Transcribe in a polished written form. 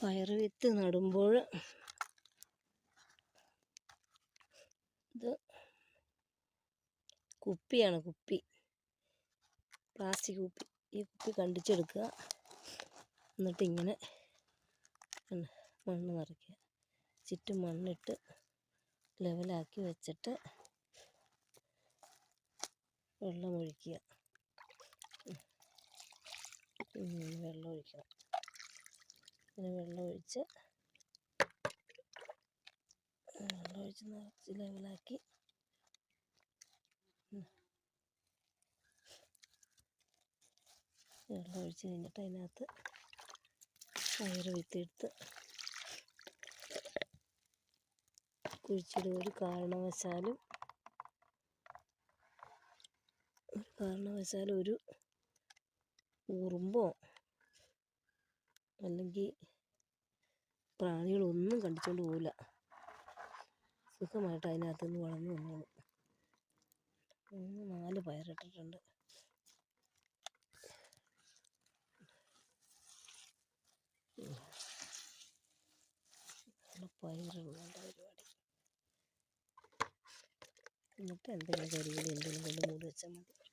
പയർ വിത്ത് നടുമ്പോൾ ഇത് കുപ്പിയാണ്, പ്ലാസ്റ്റിക് കുപ്പി. ഈ കുപ്പി കണ്ടിച്ചെടുക്കുക. എന്നിട്ട് ഇങ്ങനെ മണ്ണ് നിറയ്ക്കുക. ചുറ്റും മണ്ണിട്ട് ലെവലാക്കി വെച്ചിട്ട് വെള്ളം ഒഴിക്കുക. വെള്ളം ഒഴിക്കണം. ഇങ്ങനെ വെള്ളം ഒഴിച്ച് നിറച്ച് ലെവലാക്കി വെള്ളം ഒഴിച്ച് കഴിഞ്ഞിട്ട് അതിനകത്ത് പയർ വിത്തെടുത്ത് കുഴിച്ചിടുക. ഒരു കാരണവശാലും ഒരു ഉറുമ്പോ അല്ലെങ്കിൽ പ്രാണികളൊന്നും കണ്ടിച്ചുകൊണ്ട് പോകില്ല. സുഖമായിട്ട് അതിനകത്തുനിന്ന് വളർന്നു വന്നോളും. 4 പയറിട്ടിട്ടുണ്ട്. പയറുള്ള പരിപാടി. എന്നിട്ട് എന്തെങ്കിലും കൊണ്ട് മൂടി വെച്ചാൽ മതി.